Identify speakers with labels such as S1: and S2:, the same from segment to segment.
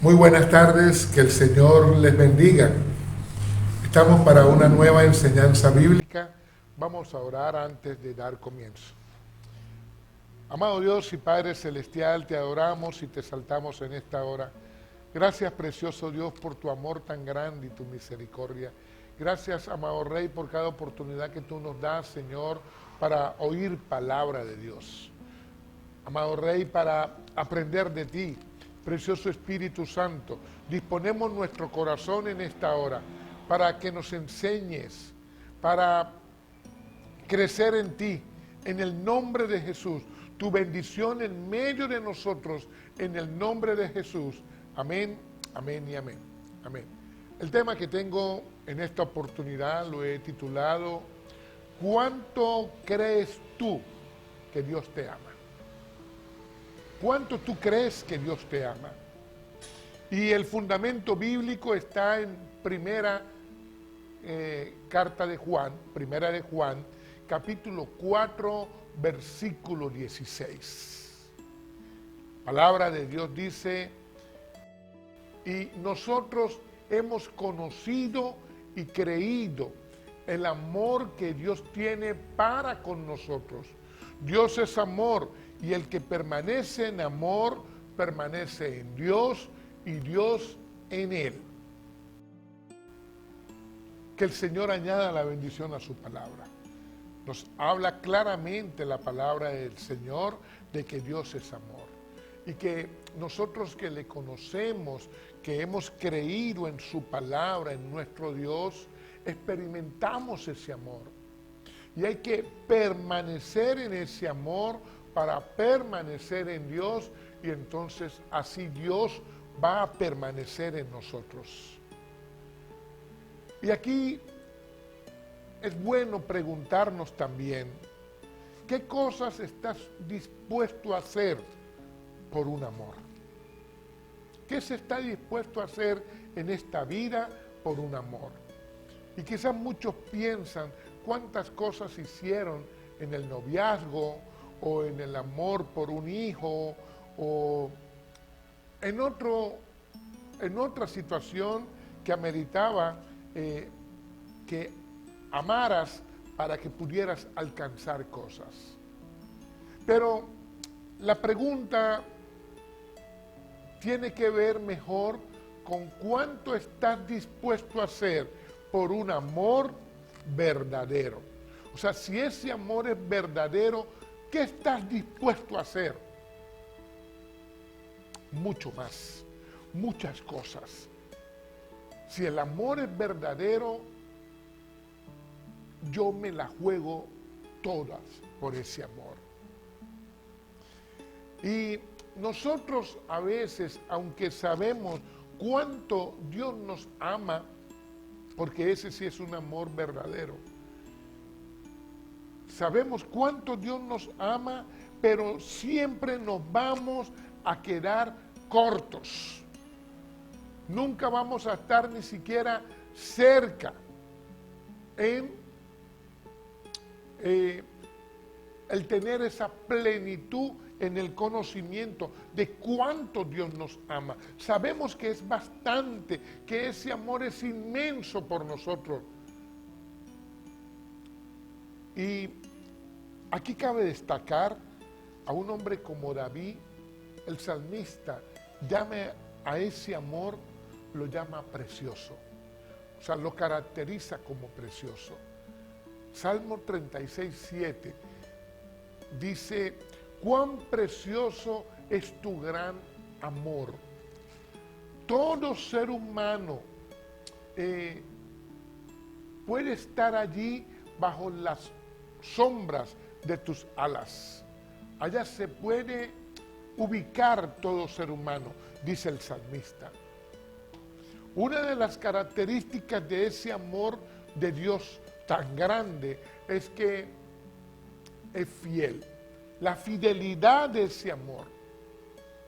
S1: Muy buenas tardes, que el Señor les bendiga. Estamos para una nueva enseñanza bíblica. Vamos a orar antes de dar comienzo. Amado Dios y Padre Celestial, te adoramos y te exaltamos en esta hora. Gracias, precioso Dios, por tu amor tan grande y tu misericordia. Gracias, amado Rey, por cada oportunidad que tú nos das, Señor, para oír palabra de Dios. Amado Rey, para aprender de ti. Precioso Espíritu Santo, disponemos nuestro corazón en esta hora para que nos enseñes, para crecer en ti, en el nombre de Jesús. Tu bendición en medio de nosotros, en el nombre de Jesús. Amén, amén y amén. Amén. El tema que tengo en esta oportunidad lo he titulado ¿Cuánto crees tú que Dios te ama? ¿Cuánto tú crees que Dios te ama? Y el fundamento bíblico está en primera carta de Juan, primera de Juan, capítulo 4, versículo 16. Palabra de Dios dice, y nosotros hemos conocido y creído el amor que Dios tiene para con nosotros. Dios es amor, y el que permanece en amor, permanece en Dios y Dios en él. Que el Señor añada la bendición a su palabra. Nos habla claramente la palabra del Señor de que Dios es amor. Y que nosotros que le conocemos, que hemos creído en su palabra, en nuestro Dios, experimentamos ese amor. Y hay que permanecer en ese amor para permanecer en Dios, y entonces así Dios va a permanecer en nosotros. Y aquí es bueno preguntarnos también, ¿qué cosas estás dispuesto a hacer por un amor? ¿Qué se está dispuesto a hacer en esta vida por un amor? Y quizás muchos piensan cuántas cosas hicieron en el noviazgo, o en el amor por un hijo, o en otra situación que ameritaba que amaras para que pudieras alcanzar cosas. Pero la pregunta tiene que ver mejor con cuánto estás dispuesto a hacer por un amor verdadero. O sea, si ese amor es verdadero, ¿qué estás dispuesto a hacer? Mucho más, muchas cosas. Si el amor es verdadero, yo me la juego todas por ese amor. Y nosotros a veces, aunque sabemos cuánto Dios nos ama, porque ese sí es un amor verdadero, sabemos cuánto Dios nos ama, pero siempre nos vamos a quedar cortos. Nunca vamos a estar ni siquiera cerca en el tener esa plenitud en el conocimiento de cuánto Dios nos ama. Sabemos que es bastante, que ese amor es inmenso por nosotros. Y aquí cabe destacar a un hombre como David, el salmista, llama a ese amor, lo llama precioso. O sea, lo caracteriza como precioso. Salmo 36, 7 dice, cuán precioso es tu gran amor. Todo ser humano puede estar allí bajo las sombras de tus alas. Allá se puede ubicar todo ser humano, dice el salmista. Una de las características de ese amor de Dios tan grande es que es fiel. La fidelidad de ese amor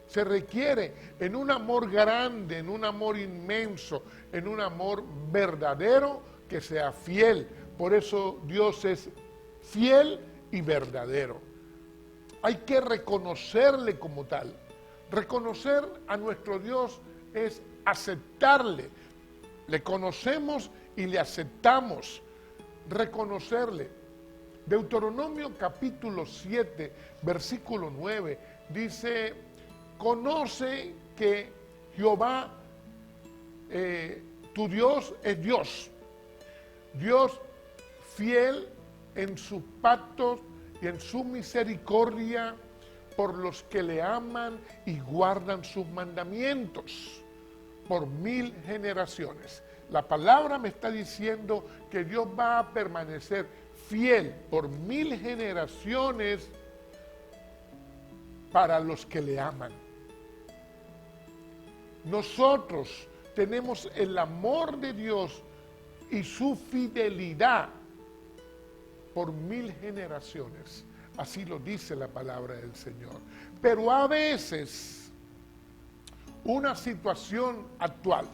S1: se requiere en un amor grande, en un amor inmenso, en un amor verdadero que sea fiel. Por eso Dios es fiel y verdadero. Hay que reconocerle como tal. Reconocer a nuestro Dios es aceptarle. Le conocemos y le aceptamos, reconocerle. Deuteronomio capítulo 7, versículo 9, dice, conoce que Jehová, tu Dios, es Dios. Dios fiel en sus pactos y en su misericordia por los que le aman y guardan sus mandamientos por 1000 generaciones. La palabra me está diciendo que Dios va a permanecer fiel por 1000 generaciones para los que le aman. Nosotros tenemos el amor de Dios y su fidelidad por 1000 generaciones. Así lo dice la palabra del Señor. Pero a veces una situación actual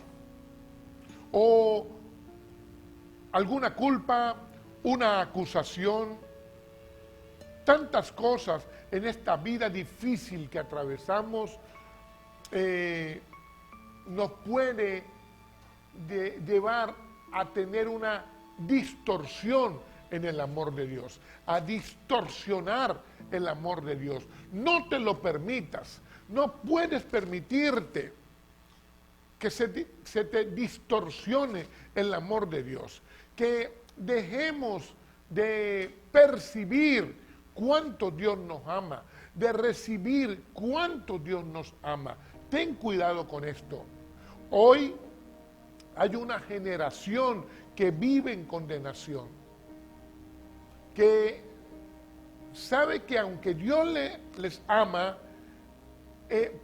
S1: o alguna culpa, una acusación, tantas cosas en esta vida difícil que atravesamos nos puede llevar a tener una distorsión en el amor de Dios, a distorsionar el amor de Dios. No te lo permitas, no puedes permitirte que se te distorsione el amor de Dios, que dejemos de percibir cuánto Dios nos ama, de recibir cuánto Dios nos ama. Ten cuidado con esto. Hoy hay una generación que vive en condenación, que sabe que aunque Dios les ama,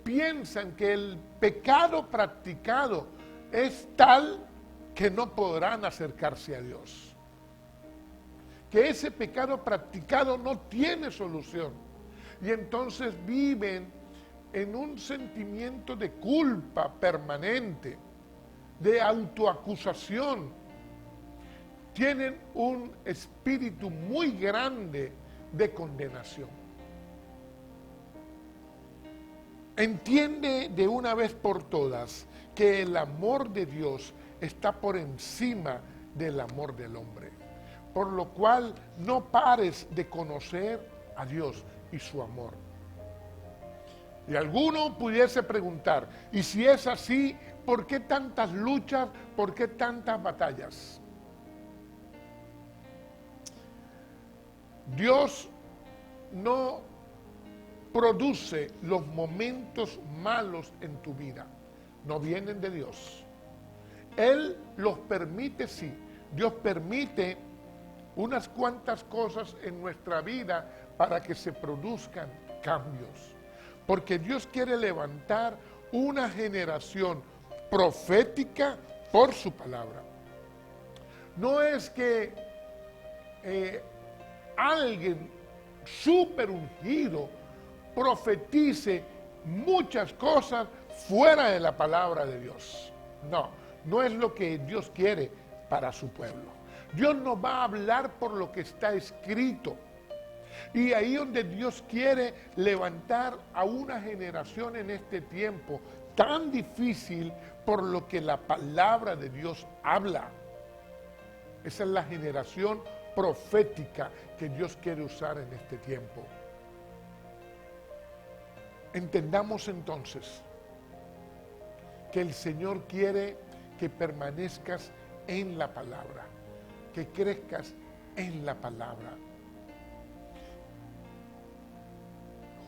S1: piensan que el pecado practicado es tal que no podrán acercarse a Dios, que ese pecado practicado no tiene solución, y entonces viven en un sentimiento de culpa permanente, de autoacusación. Tienen un espíritu muy grande de condenación. Entiende de una vez por todas que el amor de Dios está por encima del amor del hombre, por lo cual no pares de conocer a Dios y su amor. Y alguno pudiese preguntar, y si es así, ¿por qué tantas luchas? ¿Por qué tantas batallas? Dios no produce los momentos malos en tu vida, no vienen de Dios. Él los permite, sí. Dios permite unas cuantas cosas en nuestra vida para que se produzcan cambios. Porque Dios quiere levantar una generación profética por su palabra. No es que alguien súper ungido profetice muchas cosas fuera de la palabra de Dios. No, no es lo que Dios quiere para su pueblo. Dios nos va a hablar por lo que está escrito. Y ahí donde Dios quiere levantar a una generación en este tiempo tan difícil por lo que la palabra de Dios habla. Esa es la generación profética que Dios quiere usar en este tiempo. Entendamos entonces que el Señor quiere que permanezcas en la palabra, que crezcas en la palabra.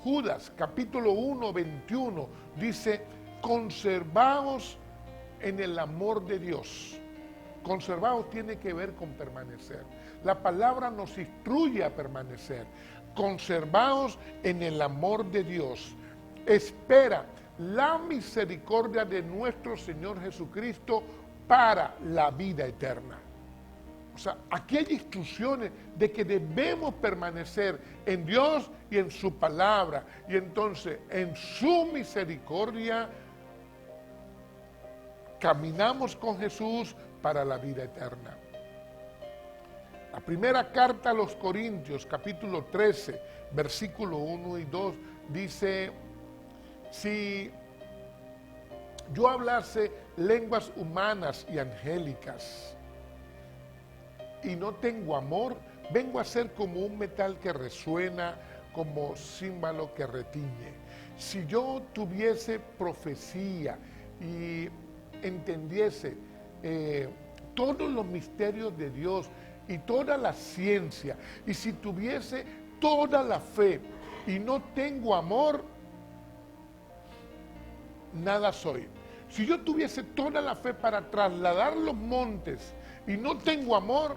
S1: Judas, capítulo 1, 21, dice, conservaos en el amor de Dios. Conservaos tiene que ver con permanecer. La palabra nos instruye a permanecer. Conservaos en el amor de Dios. Espera la misericordia de nuestro Señor Jesucristo para la vida eterna. O sea, aquí hay instrucciones de que debemos permanecer en Dios y en su palabra. Y entonces, en su misericordia, caminamos con Jesús para la vida eterna. La primera carta a los Corintios, capítulo 13, versículo 1 y 2, dice, si yo hablase lenguas humanas y angélicas y no tengo amor, vengo a ser como un metal que resuena, como címbalo que retiñe. Si yo tuviese profecía y entendiese todos los misterios de Dios y toda la ciencia, y si tuviese toda la fe y no tengo amor, nada soy. Si yo tuviese toda la fe para trasladar los montes y no tengo amor,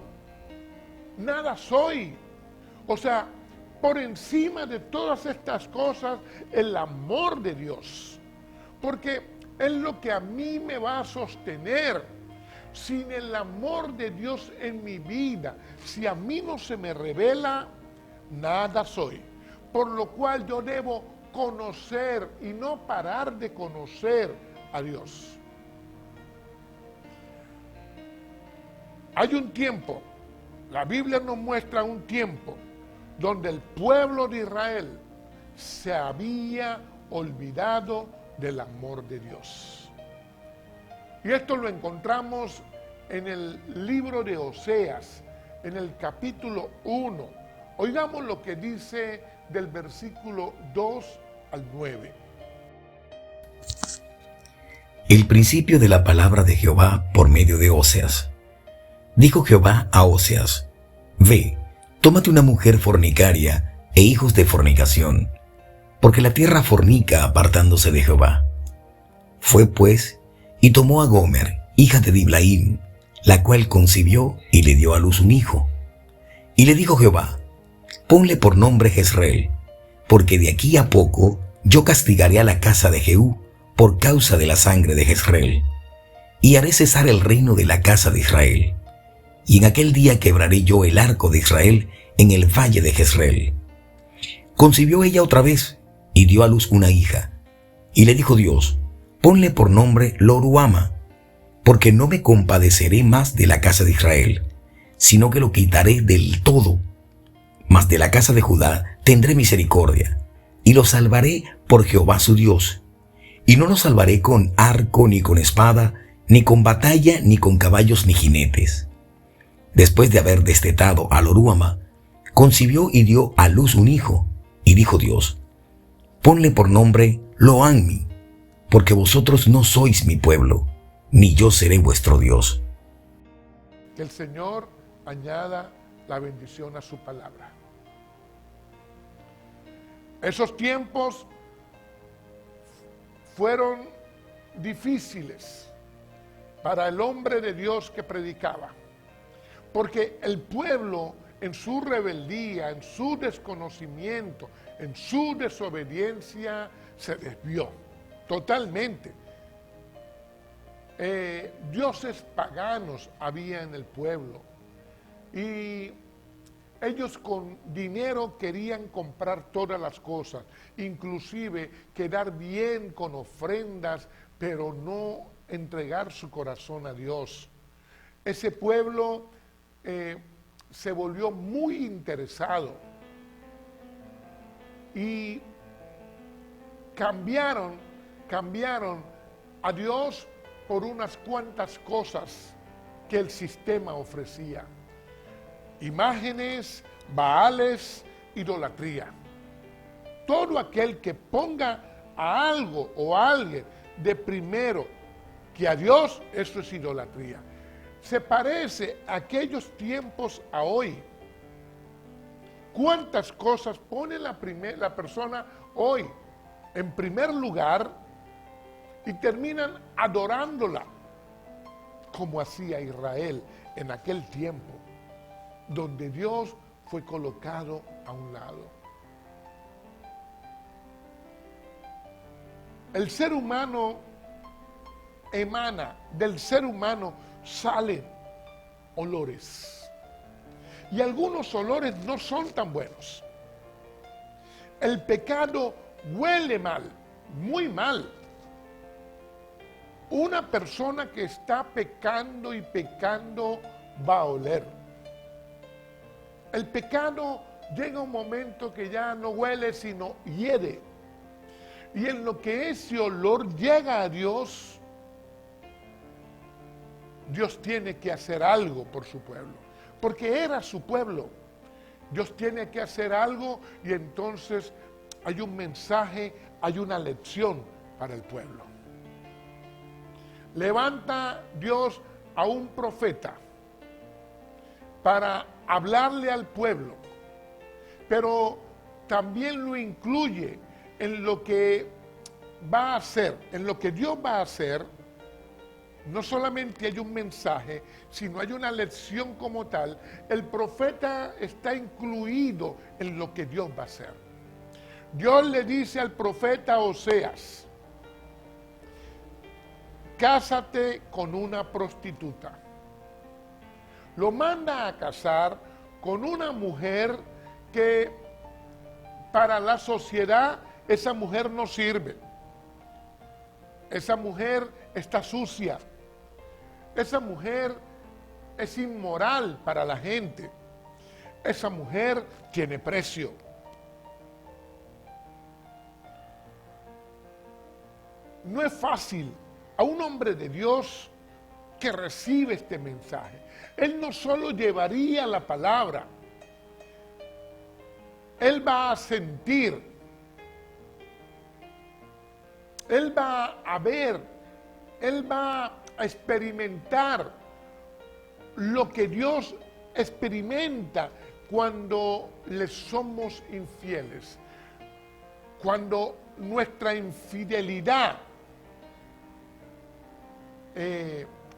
S1: nada soy. O sea, por encima de todas estas cosas, el amor de Dios. Porque es lo que a mí me va a sostener. Sin el amor de Dios en mi vida, si a mí no se me revela, nada soy. Por lo cual yo debo conocer y no parar de conocer a Dios. Hay un tiempo, la Biblia nos muestra un tiempo donde el pueblo de Israel se había olvidado del amor de Dios. Y esto lo encontramos en el libro de Oseas, en el capítulo 1. Oigamos lo que dice del versículo 2 al 9.
S2: El principio de la palabra de Jehová por medio de Oseas. Dijo Jehová a Oseas: Ve, tómate una mujer fornicaria e hijos de fornicación, porque la tierra fornica apartándose de Jehová. Fue pues, y tomó a Gomer, hija de Diblaim, la cual concibió y le dio a luz un hijo. Y le dijo Jehová: Ponle por nombre Jezreel, porque de aquí a poco yo castigaré a la casa de Jehú por causa de la sangre de Jezreel, y haré cesar el reino de la casa de Israel. Y en aquel día quebraré yo el arco de Israel en el valle de Jezreel. Concibió ella otra vez, y dio a luz una hija. Y le dijo Dios: Ponle por nombre Lo-ruhama, porque no me compadeceré más de la casa de Israel, sino que lo quitaré del todo. Mas de la casa de Judá tendré misericordia, y lo salvaré por Jehová su Dios. Y no lo salvaré con arco, ni con espada, ni con batalla, ni con caballos, ni jinetes. Después de haber destetado a Lo-ruhama, concibió y dio a luz un hijo, y dijo Dios: Ponle por nombre Lo-ammi, porque vosotros no sois mi pueblo, ni yo seré vuestro Dios.
S1: Que el Señor añada la bendición a su palabra. Esos tiempos fueron difíciles para el hombre de Dios que predicaba, porque el pueblo, en su rebeldía, en su desconocimiento, en su desobediencia, se desvió totalmente. Dioses paganos había en el pueblo y ellos con dinero querían comprar todas las cosas, inclusive quedar bien con ofrendas, pero no entregar su corazón a Dios. Ese pueblo se volvió muy interesado y cambiaron a Dios por unas cuantas cosas que el sistema ofrecía. Imágenes, baales, idolatría. Todo aquel que ponga a algo o a alguien de primero que a Dios, eso es idolatría. Se parece a aquellos tiempos a hoy. ¿Cuántas cosas pone la persona hoy en primer lugar y terminan adorándola, como hacía Israel en aquel tiempo, donde Dios fue colocado a un lado? El ser humano emana, del ser humano salen olores. Y algunos olores no son tan buenos. El pecado huele mal, muy mal. Una persona que está pecando y pecando va a oler. El pecado llega un momento que ya no huele, sino hiede. Y en lo que ese olor llega a Dios, Dios tiene que hacer algo por su pueblo, porque era su pueblo. Dios tiene que hacer algo y entonces hay un mensaje, hay una lección para el pueblo. Levanta Dios a un profeta para hablarle al pueblo, pero también lo incluye en lo que va a hacer, en lo que Dios va a hacer. No solamente hay un mensaje, sino hay una lección como tal. El profeta está incluido en lo que Dios va a hacer. Dios le dice al profeta Oseas: cásate con una prostituta. Lo manda a casar con una mujer que para la sociedad esa mujer no sirve. Esa mujer está sucia. Esa mujer es inmoral para la gente. Esa mujer tiene precio. No es fácil a un hombre de Dios que recibe este mensaje. Él no solo llevaría la palabra, él va a sentir, él va a ver, él va a experimentar lo que Dios experimenta cuando le somos infieles, cuando nuestra infidelidad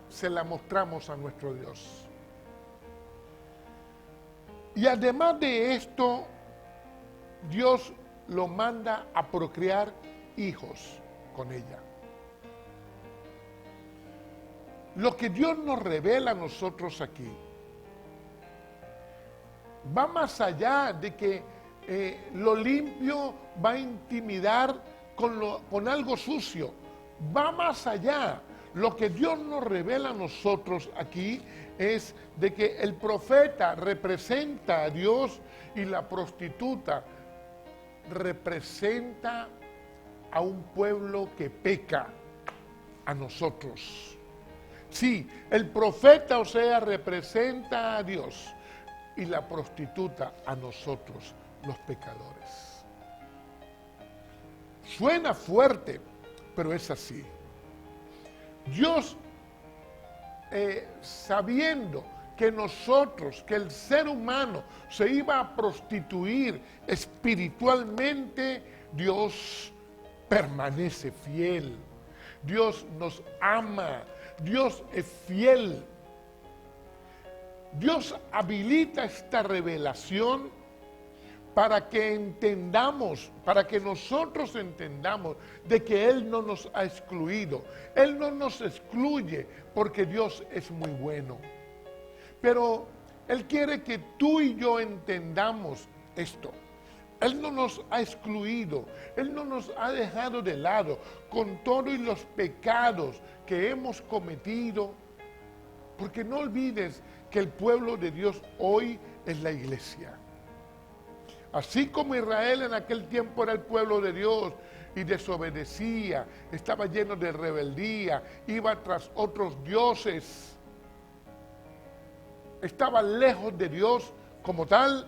S1: se la mostramos a nuestro Dios. Y además de esto, Dios lo manda a procrear hijos con ella. Lo que Dios nos revela a nosotros aquí va más allá de que lo limpio va a intimidar con algo sucio. Va más allá. Lo que Dios nos revela a nosotros aquí es de que el profeta representa a Dios y la prostituta representa a un pueblo que peca, a nosotros. Sí, el profeta Oseas representa a Dios y la prostituta a nosotros, los pecadores. Suena fuerte, pero es así. Dios, sabiendo que nosotros, que el ser humano se iba a prostituir espiritualmente, Dios permanece fiel. Dios nos ama. Dios es fiel. Dios habilita esta revelación para que entendamos, para que nosotros entendamos de que Él no nos ha excluido. Él no nos excluye porque Dios es muy bueno. Pero Él quiere que tú y yo entendamos esto. Él no nos ha excluido, Él no nos ha dejado de lado con todos los pecados que hemos cometido. Porque no olvides que el pueblo de Dios hoy es la iglesia. Así como Israel en aquel tiempo era el pueblo de Dios y desobedecía, estaba lleno de rebeldía, iba tras otros dioses, estaba lejos de Dios como tal,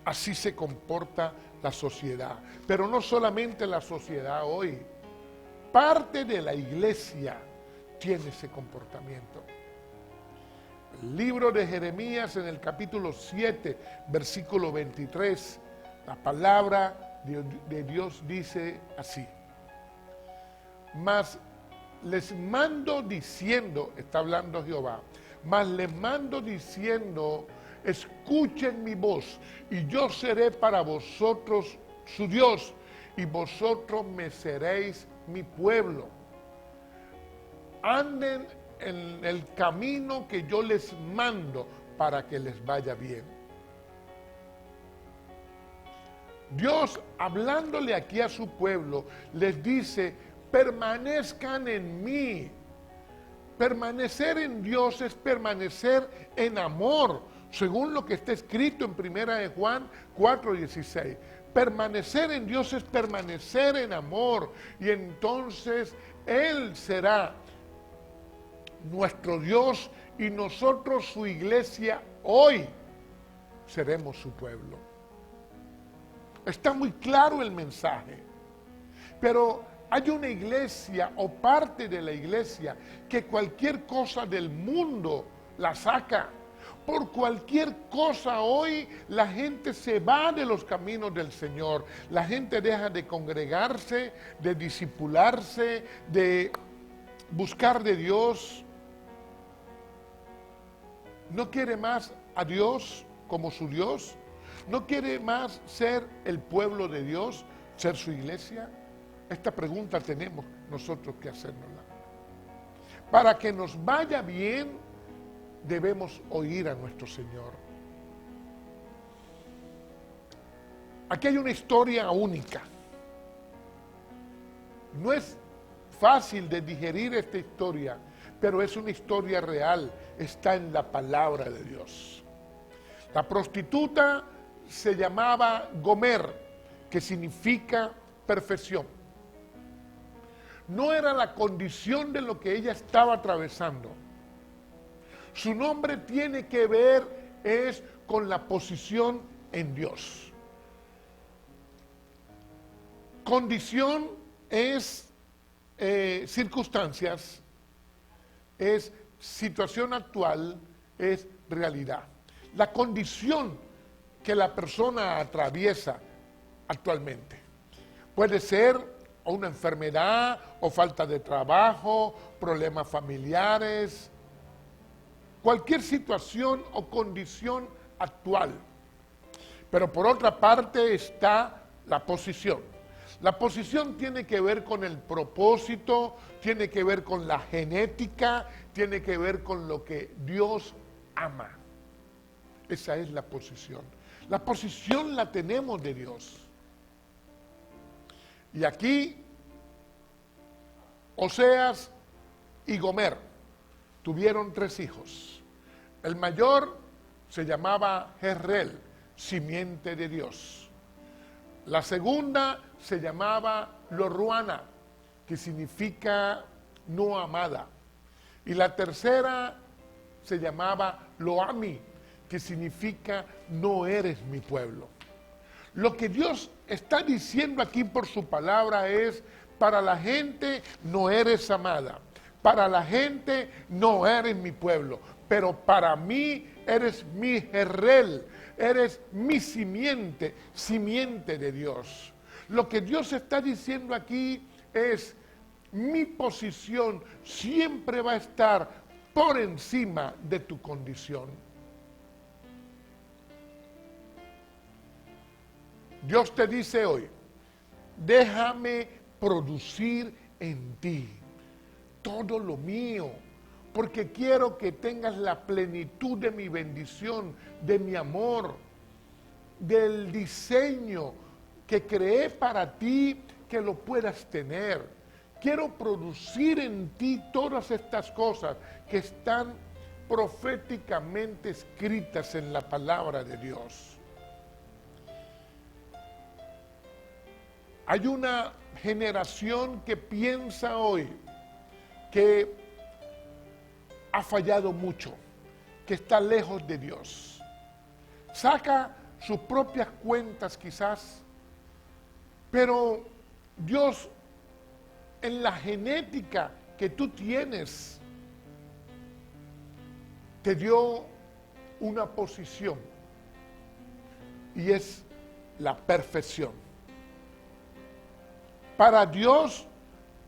S1: así se comporta la sociedad. Pero no solamente la sociedad hoy, parte de la iglesia tiene ese comportamiento. El libro de Jeremías en el capítulo 7, versículo 23, la palabra de Dios dice así: mas les mando diciendo, está hablando Jehová, mas les mando diciendo, escuchen mi voz, y yo seré para vosotros su Dios, y vosotros me seréis mi pueblo. Anden en el camino que yo les mando para que les vaya bien. Dios, hablándole aquí a su pueblo, les dice, permanezcan en mí. Permanecer en Dios es permanecer en amor, según lo que está escrito en 1 Juan 4:16. Permanecer en Dios es permanecer en amor, y entonces Él será nuestro Dios y nosotros su iglesia hoy seremos su pueblo. Está muy claro el mensaje, pero hay una iglesia o parte de la iglesia que cualquier cosa del mundo la saca. Por cualquier cosa hoy la gente se va de los caminos del Señor. La gente deja de congregarse, de discipularse, de buscar de Dios. No quiere más a Dios como su Dios. No quiere más ser el pueblo de Dios, ser su iglesia. Esta pregunta tenemos nosotros que hacérnosla. Para que nos vaya bien, debemos oír a nuestro Señor. Aquí hay una historia única. No es fácil de digerir esta historia, pero es una historia real, está en la palabra de Dios. La prostituta se llamaba Gomer, que significa perfección. No era la condición de lo que ella estaba atravesando. Su nombre tiene que ver es con la posición en Dios. Condición es circunstancias, es situación actual, es realidad. La condición que la persona atraviesa actualmente puede ser o una enfermedad, o falta de trabajo, problemas familiares, cualquier situación o condición actual. Pero por otra parte está la posición. La posición tiene que ver con el propósito, tiene que ver con la genética, tiene que ver con lo que Dios ama. Esa es la posición. La posición la tenemos de Dios. Y aquí, Oseas y Gomer tuvieron 3 hijos. El mayor se llamaba Jezreel, simiente de Dios. La segunda se llamaba Lorruana, que significa no amada. Y la tercera se llamaba Loami, que significa no eres mi pueblo. Lo que Dios está diciendo aquí por su palabra es, para la gente no eres amada, para la gente no eres mi pueblo, pero para mí eres mi Jezreel, eres mi simiente, simiente de Dios. Lo que Dios está diciendo aquí es, mi posición siempre va a estar por encima de tu condición. Dios te dice hoy, déjame producir en ti todo lo mío, porque quiero que tengas la plenitud de mi bendición, de mi amor, del diseño que creé para ti, que lo puedas tener. Quiero producir en ti todas estas cosas que están proféticamente escritas en la palabra de Dios. Hay una generación que piensa hoy que ha fallado mucho, que está lejos de Dios. Saca sus propias cuentas quizás, pero Dios en la genética que tú tienes te dio una posición y es la perfección. Para Dios,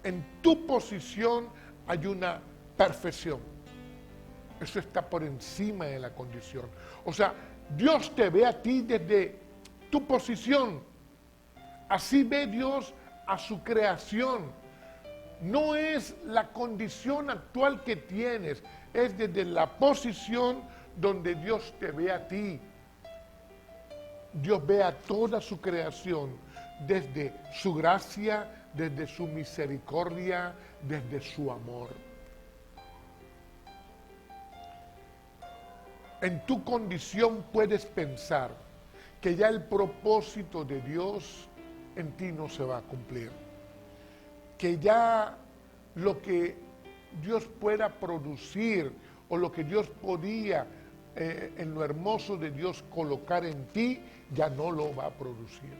S1: en tu posición hay una perfección. Eso está por encima de la condición. O sea, Dios te ve a ti desde tu posición. Así ve Dios a su creación. No es la condición actual que tienes, es desde la posición donde Dios te ve a ti. Dios ve a toda su creación desde su gracia, desde su misericordia, desde su amor. En tu condición puedes pensar que ya el propósito de Dios en ti no se va a cumplir, que ya lo que Dios pueda producir o lo que Dios podía en lo hermoso de Dios colocar en ti, ya no lo va a producir.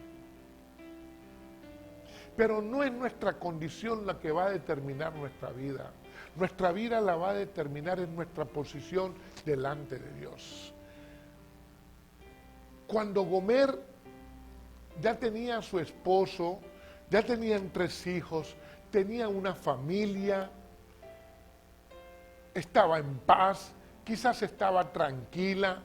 S1: Pero no es nuestra condición la que va a determinar nuestra vida. Nuestra vida la va a determinar en nuestra posición delante de Dios. Cuando Gomer ya tenía a su esposo, ya tenían 3 hijos, tenía una familia, estaba en paz, quizás estaba tranquila,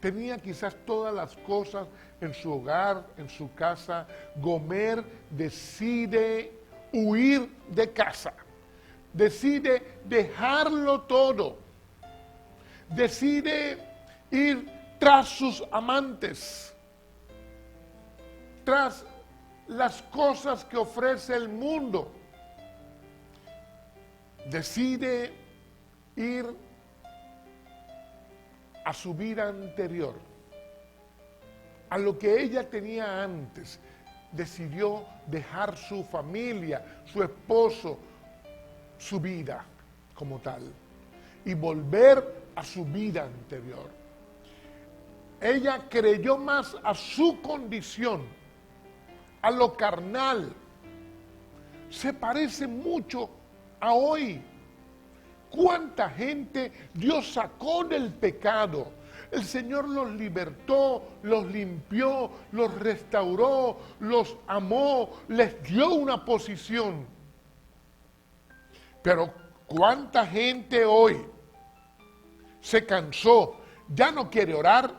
S1: tenía quizás todas las cosas en su hogar, en su casa. Gomer decide huir de casa, decide dejarlo todo, decide ir tras sus amantes, tras las cosas que ofrece el mundo. Decide ir a su vida anterior, a lo que ella tenía antes. Decidió dejar su familia, su esposo, su vida como tal, y volver a su vida anterior. Ella creyó más a su condición, a lo carnal. Se parece mucho a hoy. ¿Cuánta gente Dios sacó del pecado? El Señor los libertó, los limpió, los restauró, los amó, les dio una posición. Pero ¿cuánta gente hoy se cansó? Ya no quiere orar,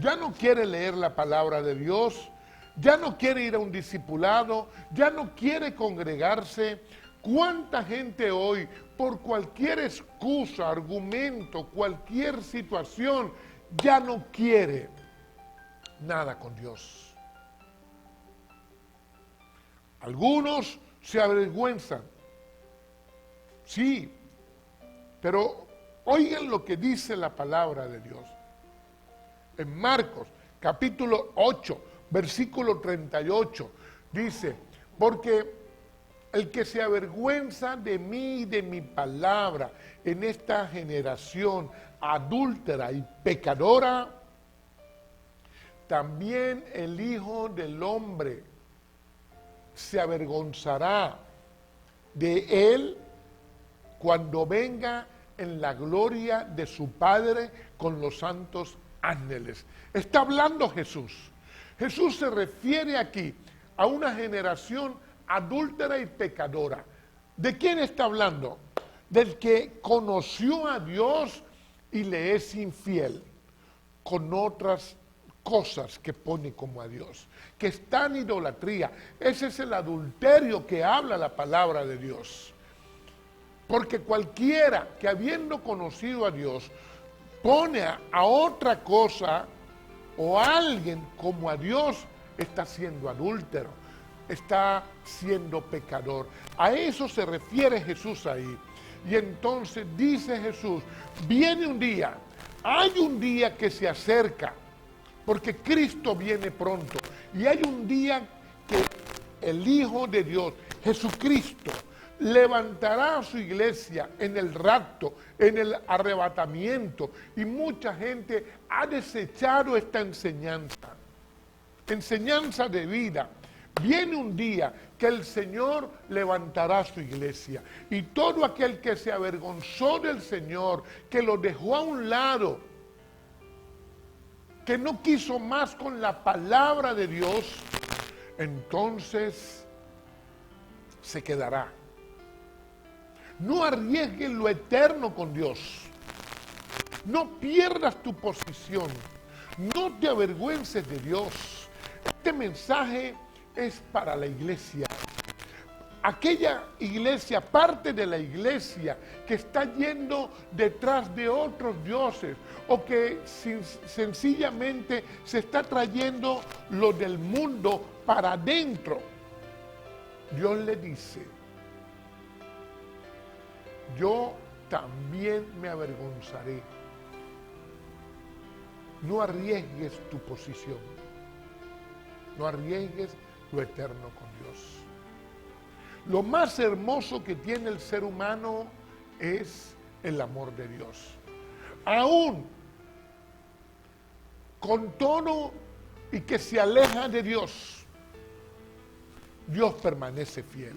S1: ya no quiere leer la palabra de Dios, ya no quiere ir a un discipulado, ya no quiere congregarse. ¿Cuánta gente hoy, por cualquier excusa, argumento, cualquier situación, ya no quiere nada con Dios? Algunos se avergüenzan, sí, pero oigan lo que dice la palabra de Dios. En Marcos, capítulo 8, versículo 38, dice, porque el que se avergüenza de mí y de mi palabra en esta generación adúltera y pecadora, también el Hijo del Hombre se avergonzará de él cuando venga en la gloria de su Padre con los santos ángeles. Está hablando Jesús. Jesús se refiere aquí a una generación adúltera y pecadora. ¿De quién está hablando? Del que conoció a Dios y le es infiel con otras cosas que pone como a Dios, que está en idolatría. Ese es el adulterio que habla la palabra de Dios. Porque cualquiera que habiendo conocido a Dios pone a otra cosa o a alguien como a Dios, está siendo adúltero, está siendo pecador. A eso se refiere Jesús ahí. Y entonces dice Jesús, viene un día, hay un día que se acerca, porque Cristo viene pronto. Y hay un día que el Hijo de Dios, Jesucristo, levantará a su iglesia en el rapto, en el arrebatamiento. Y mucha gente ha desechado esta enseñanza de vida. Viene un día que el Señor levantará su iglesia. Y todo aquel que se avergonzó del Señor, que lo dejó a un lado, que no quiso más con la palabra de Dios, entonces se quedará. No arriesgues lo eterno con Dios. No pierdas tu posición. No te avergüences de Dios. Este mensaje es para la iglesia. Aquella iglesia, parte de la iglesia que está yendo detrás de otros dioses o que sencillamente se está trayendo lo del mundo para adentro. Dios le dice, yo también me avergonzaré. No arriesgues tu posición. No arriesgues lo eterno con Dios. Lo más hermoso que tiene el ser humano es el amor de Dios. Aún con todo y que se aleja de Dios, Dios permanece fiel.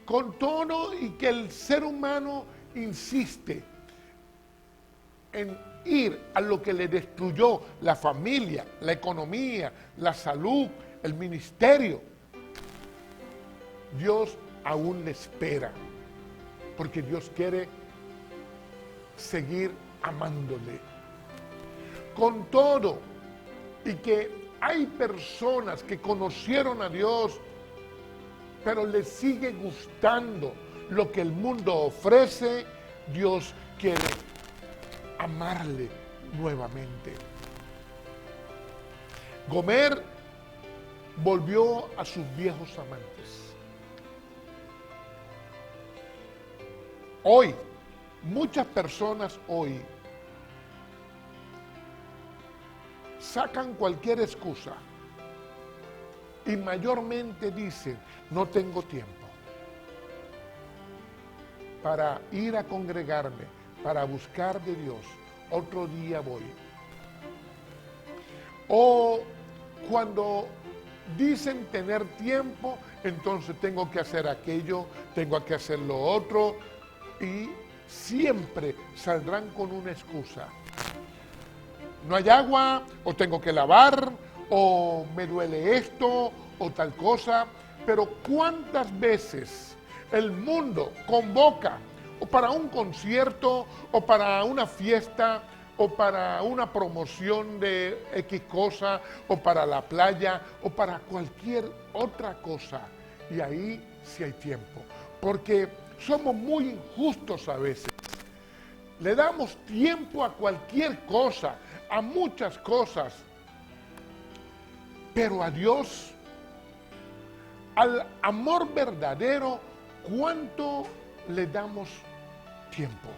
S1: Con todo y que el ser humano insiste en ir a lo que le destruyó la familia, la economía, la salud, el ministerio, Dios aún le espera, porque Dios quiere seguir amándole. Con todo, y que hay personas que conocieron a Dios, pero les sigue gustando lo que el mundo ofrece, Dios quiere amarle nuevamente. Gomer volvió a sus viejos amantes. Hoy, muchas personas hoy sacan cualquier excusa y mayormente dicen, no tengo tiempo para ir a congregarme, para buscar de Dios, otro día voy. O cuando dicen tener tiempo, entonces tengo que hacer aquello, tengo que hacer lo otro, y siempre saldrán con una excusa. No hay agua, o tengo que lavar, o me duele esto, o tal cosa. Pero ¿cuántas veces el mundo convoca o para un concierto, o para una fiesta, o para una promoción de X cosa, o para la playa, o para cualquier otra cosa? Y ahí sí hay tiempo, porque somos muy injustos a veces. Le damos tiempo a cualquier cosa, a muchas cosas, pero a Dios, al amor verdadero, ¿cuánto le damos tiempo?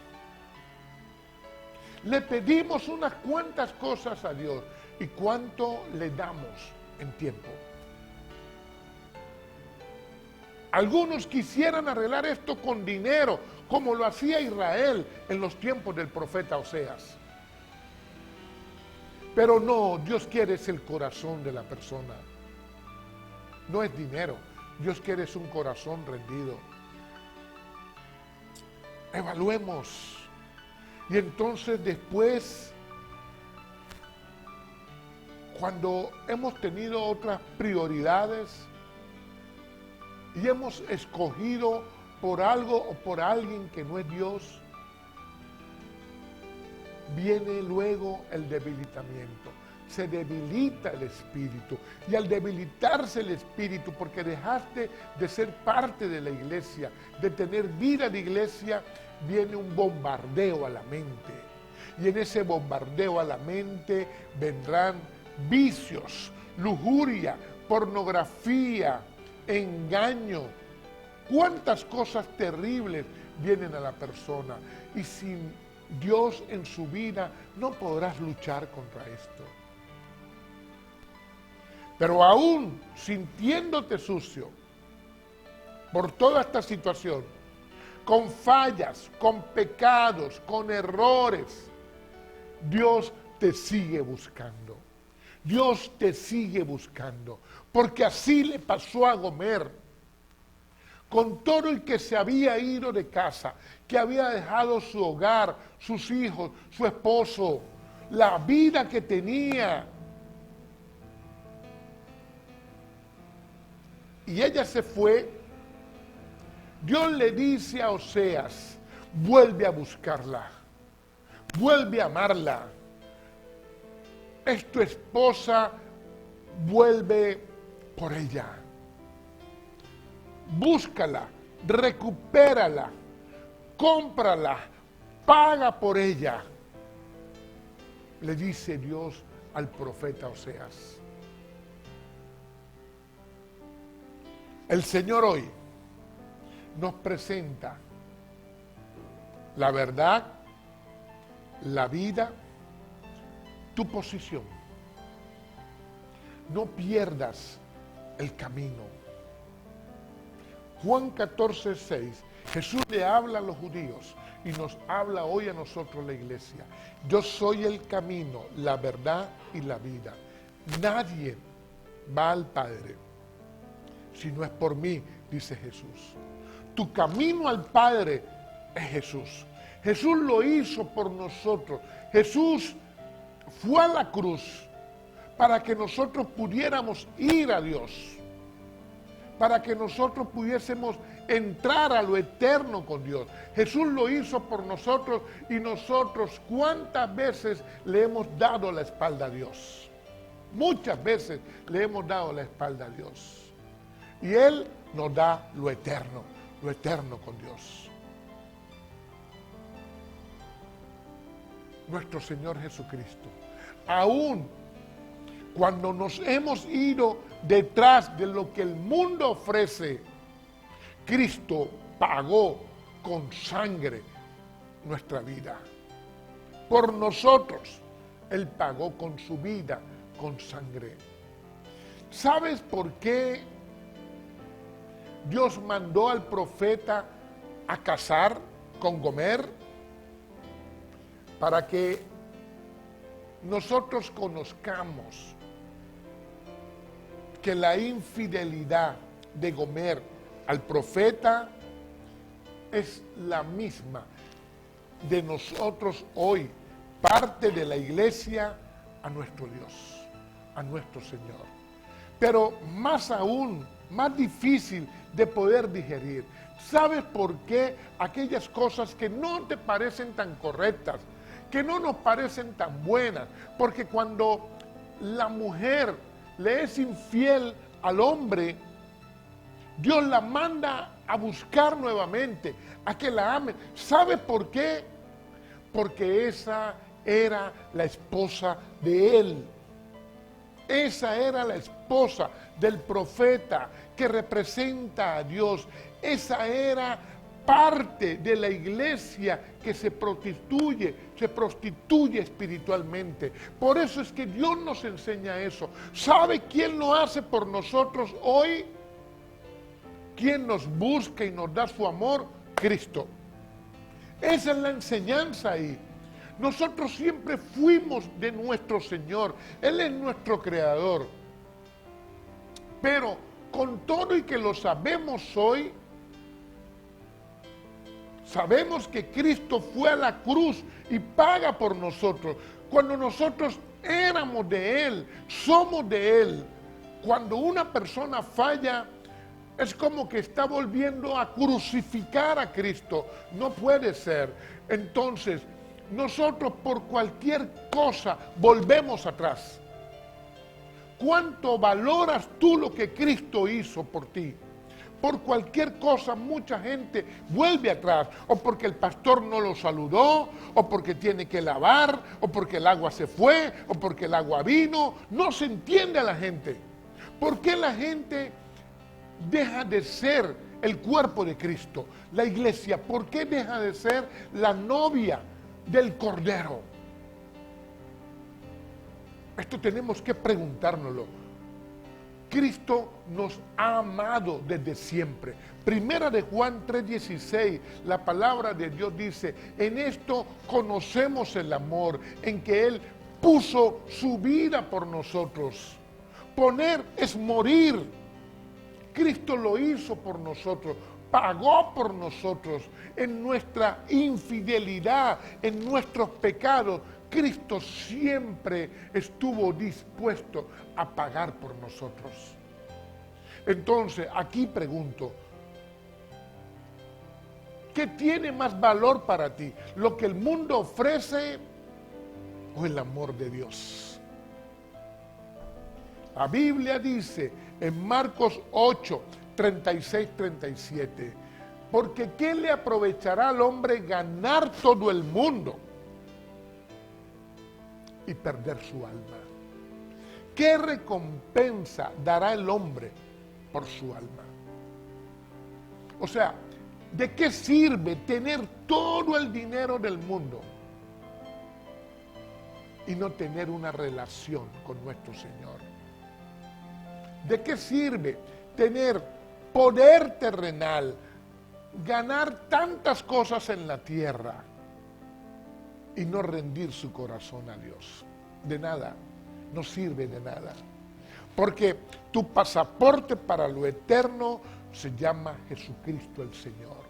S1: Le pedimos unas cuantas cosas a Dios, ¿y cuánto le damos en tiempo? Algunos quisieran arreglar esto con dinero, como lo hacía Israel en los tiempos del profeta Oseas. Pero no, Dios quiere es el corazón de la persona. No es dinero, Dios quiere es un corazón rendido. Evaluemos. Y entonces después, cuando hemos tenido otras prioridades y hemos escogido por algo o por alguien que no es Dios, viene luego el debilitamiento. Se debilita el espíritu. Y al debilitarse el espíritu, porque dejaste de ser parte de la iglesia, de tener vida de iglesia, viene un bombardeo a la mente. Y en ese bombardeo a la mente vendrán vicios, lujuria, pornografía, engaño. Cuántas cosas terribles vienen a la persona. Y sin Dios en su vida no podrás luchar contra esto. Pero aún sintiéndote sucio por toda esta situación, con fallas, con pecados, con errores, Dios te sigue buscando. Dios te sigue buscando, porque así le pasó a Gomer. Con todo el que se había ido de casa, que había dejado su hogar, sus hijos, su esposo, la vida que tenía. Y ella se fue. Dios le dice a Oseas, vuelve a buscarla, vuelve a amarla. Es tu esposa, vuelve por ella. Búscala, recupérala, cómprala, paga por ella. Le dice Dios al profeta Oseas. El Señor hoy nos presenta la verdad, la vida, tu posición. No pierdas el camino. Juan 14:6, Jesús le habla a los judíos y nos habla hoy a nosotros la iglesia. Yo soy el camino, la verdad y la vida. Nadie va al Padre si no es por mí, dice Jesús. Tu camino al Padre es Jesús. Jesús lo hizo por nosotros. Jesús fue a la cruz para que nosotros pudiéramos ir a Dios, para que nosotros pudiésemos entrar a lo eterno con Dios. Jesús lo hizo por nosotros y nosotros, ¿cuántas veces le hemos dado la espalda a Dios? Muchas veces le hemos dado la espalda a Dios. Y Él nos da lo eterno con Dios. Nuestro Señor Jesucristo, aún cuando nos hemos ido detrás de lo que el mundo ofrece, Cristo pagó con sangre nuestra vida. Por nosotros, Él pagó con su vida, con sangre. ¿Sabes por qué Dios mandó al profeta a cazar con Gomer? Para que nosotros conozcamos que la infidelidad de Gomer al profeta es la misma de nosotros hoy, parte de la iglesia, a nuestro Dios, a nuestro Señor. Pero más aún, más difícil de poder digerir. ¿Sabes por qué aquellas cosas que no te parecen tan correctas, que no nos parecen tan buenas? Porque cuando la mujer le es infiel al hombre, Dios la manda a buscar nuevamente, a que la ame. ¿Sabe por qué? Porque esa era la esposa de él. Esa era la esposa del profeta que representa a Dios. Esa era parte de la iglesia que se prostituye espiritualmente. Por eso es que Dios nos enseña eso. ¿Sabe quién lo hace por nosotros hoy? ¿Quién nos busca y nos da su amor? Cristo. Esa es la enseñanza ahí. Nosotros siempre fuimos de nuestro Señor. Él es nuestro creador. Pero con todo y que lo sabemos hoy, sabemos que Cristo fue a la cruz y paga por nosotros. Cuando nosotros éramos de Él, somos de Él. Cuando una persona falla, es como que está volviendo a crucificar a Cristo. No puede ser. Entonces, nosotros por cualquier cosa volvemos atrás. ¿Cuánto valoras tú lo que Cristo hizo por ti? Por cualquier cosa mucha gente vuelve atrás, o porque el pastor no lo saludó, o porque tiene que lavar, o porque el agua se fue, o porque el agua vino. No se entiende a la gente. ¿Por qué la gente deja de ser el cuerpo de Cristo, la iglesia? ¿Por qué deja de ser la novia del Cordero? Esto tenemos que preguntárnoslo. Cristo nos ha amado desde siempre. Primera de Juan 3:16, la palabra de Dios dice: en esto conocemos el amor, en que Él puso su vida por nosotros. Poner es morir. Cristo lo hizo por nosotros, pagó por nosotros. En nuestra infidelidad, en nuestros pecados, Cristo siempre estuvo dispuesto a pagar por nosotros. Entonces, aquí pregunto, ¿qué tiene más valor para ti? ¿Lo que el mundo ofrece o el amor de Dios? La Biblia dice en Marcos 8, 36, 37, porque ¿qué le aprovechará al hombre ganar todo el mundo y perder su alma? ¿Qué recompensa dará el hombre por su alma? O sea, ¿de qué sirve tener todo el dinero del mundo y no tener una relación con nuestro Señor? ¿De qué sirve tener poder terrenal, ganar tantas cosas en la tierra y no rendir su corazón a Dios. De nada, no sirve de nada. Porque tu pasaporte para lo eterno se llama Jesucristo el Señor.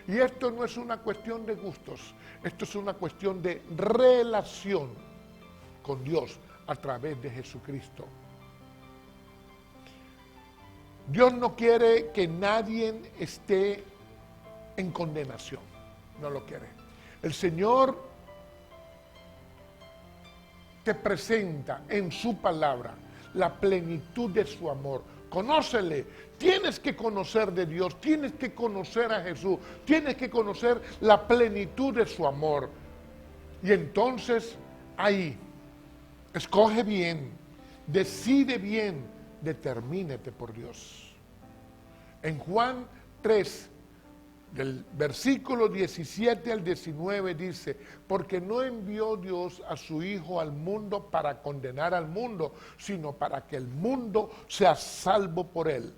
S1: Y esto no es una cuestión de gustos, esto es una cuestión de relación con Dios a través de Jesucristo. Dios no quiere que nadie esté en condenación, no lo quiere. El Señor te presenta en su palabra la plenitud de su amor. Conócele, tienes que conocer de Dios, tienes que conocer a Jesús, tienes que conocer la plenitud de su amor. Y entonces ahí, escoge bien, decide bien, determínate por Dios. En Juan 3, del versículo 17 al 19 dice, porque no envió Dios a su Hijo al mundo para condenar al mundo, sino para que el mundo sea salvo por él.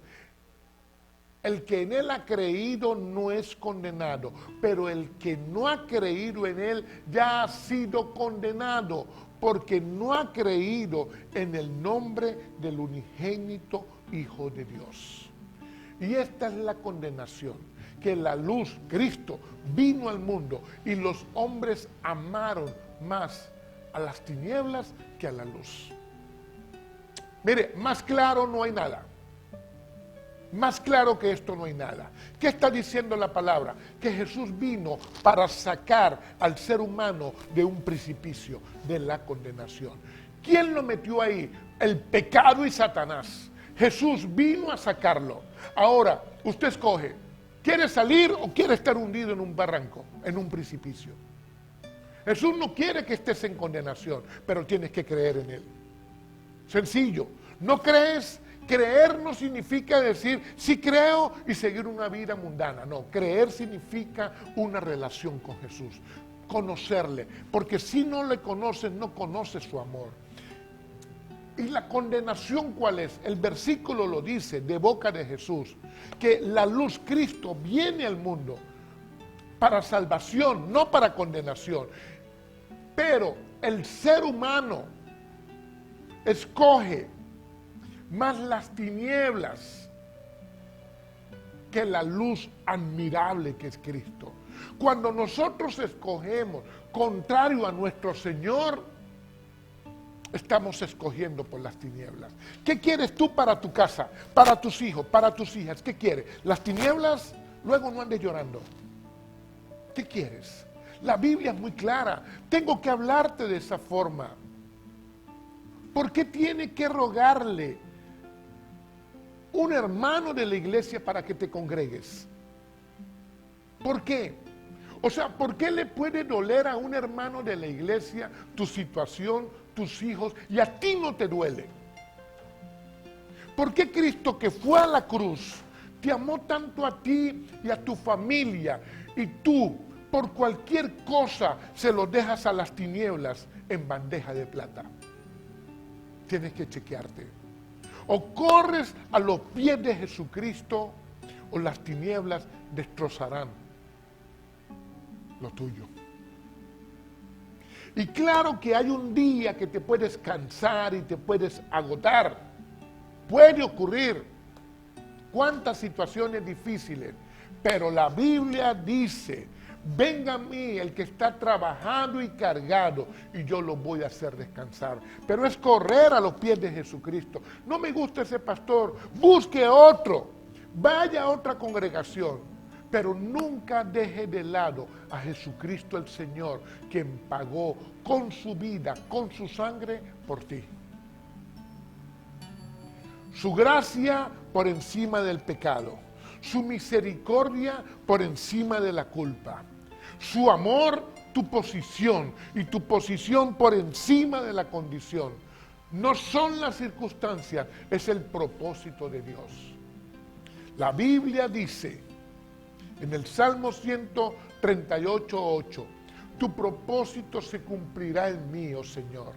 S1: El que en él ha creído no es condenado, pero el que no ha creído en él ya ha sido condenado, porque no ha creído en el nombre del unigénito Hijo de Dios. Y esta es la condenación, que la luz, Cristo, vino al mundo y los hombres amaron más a las tinieblas que a la luz. Mire, más claro no hay nada. Más claro que esto no hay nada. ¿Qué está diciendo la palabra? Que Jesús vino para sacar al ser humano de un precipicio, de la condenación. ¿Quién lo metió ahí? El pecado y Satanás. Jesús vino a sacarlo. Ahora, usted escoge, ¿quiere salir o quiere estar hundido en un barranco, en un precipicio? Jesús no quiere que estés en condenación, pero tienes que creer en Él. Sencillo. ¿No crees? Creer no significa decir, sí creo y seguir una vida mundana. No, creer significa una relación con Jesús, conocerle. Porque si no le conoces, no conoces su amor. ¿Y la condenación cuál es? El versículo lo dice de boca de Jesús, que la luz Cristo viene al mundo para salvación, no para condenación. Pero el ser humano escoge más las tinieblas que la luz admirable que es Cristo. Cuando nosotros escogemos contrario a nuestro Señor, estamos escogiendo por las tinieblas. ¿Qué quieres tú para tu casa, para tus hijos, para tus hijas? ¿Qué quieres? ¿Las tinieblas? Luego no andes llorando. ¿Qué quieres? La Biblia es muy clara. Tengo que hablarte de esa forma. ¿Por qué tiene que rogarle un hermano de la iglesia para que te congregues? ¿Por qué? O sea, ¿por qué le puede doler a un hermano de la iglesia tu situación, tus hijos, y a ti no te duele? ¿Por qué Cristo, que fue a la cruz, te amó tanto a ti y a tu familia, y tú por cualquier cosa se lo dejas a las tinieblas en bandeja de plata? Tienes que chequearte. O corres a los pies de Jesucristo, o las tinieblas destrozarán lo tuyo. Y claro que hay un día que te puedes cansar y te puedes agotar. Puede ocurrir. Cuántas situaciones difíciles. Pero la Biblia dice, venga a mí el que está trabajado y cargado, y yo lo voy a hacer descansar. Pero es correr a los pies de Jesucristo. No me gusta ese pastor, busque otro. Vaya a otra congregación. Pero nunca deje de lado a Jesucristo el Señor, quien pagó con su vida, con su sangre, por ti. Su gracia por encima del pecado. Su misericordia por encima de la culpa. Su amor, tu posición, y tu posición por encima de la condición. No son las circunstancias, es el propósito de Dios. La Biblia dice en el Salmo 138:8, tu propósito se cumplirá en mí, oh Señor.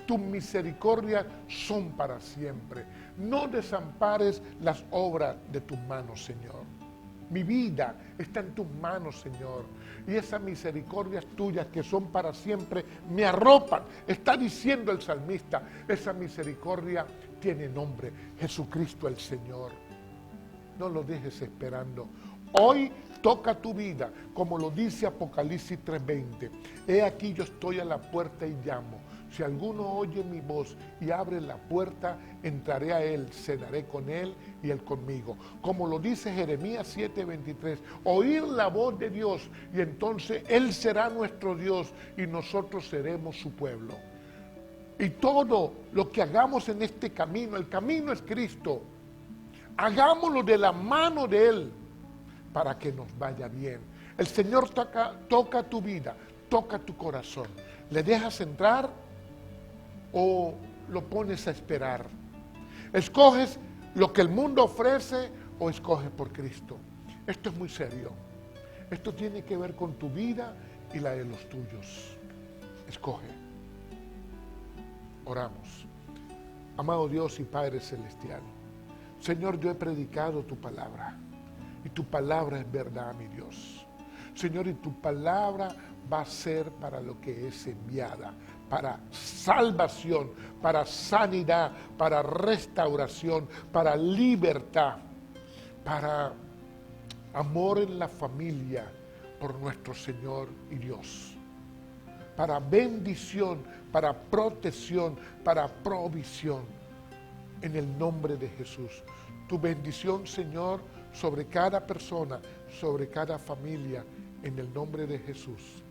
S1: tus misericordias son para siempre. No desampares las obras de tus manos, Señor. Mi vida está en tus manos, Señor. Y esas misericordias tuyas que son para siempre me arropan. Está diciendo el salmista, esa misericordia tiene nombre, Jesucristo el Señor. No lo dejes esperando. Hoy toca tu vida, como lo dice Apocalipsis 3:20. He aquí yo estoy a la puerta y llamo. Si alguno oye mi voz y abre la puerta, entraré a él, cenaré con él y él conmigo. Como lo dice Jeremías 7:23, oír la voz de Dios y entonces él será nuestro Dios y nosotros seremos su pueblo. Y todo lo que hagamos en este camino, el camino es Cristo, hagámoslo de la mano de él para que nos vaya bien. El Señor toca tu vida, toca tu corazón. ¿Le dejas entrar o lo pones a esperar? ¿Escoges lo que el mundo ofrece o escoges por Cristo? Esto es muy serio. Esto tiene que ver con tu vida y la de los tuyos. Escoge. Oramos. Amado Dios y Padre Celestial, Señor, yo he predicado tu palabra y tu palabra es verdad, mi Dios. Señor, y tu palabra va a ser para lo que es enviada, para salvación, para sanidad, para restauración, para libertad, para amor en la familia por nuestro Señor y Dios, para bendición, para protección, para provisión, en el nombre de Jesús. Tu bendición, Señor, sobre cada persona, sobre cada familia, en el nombre de Jesús.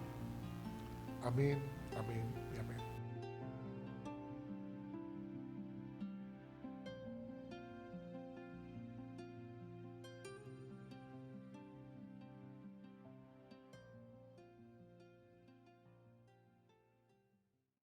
S1: Amén, amén y amén.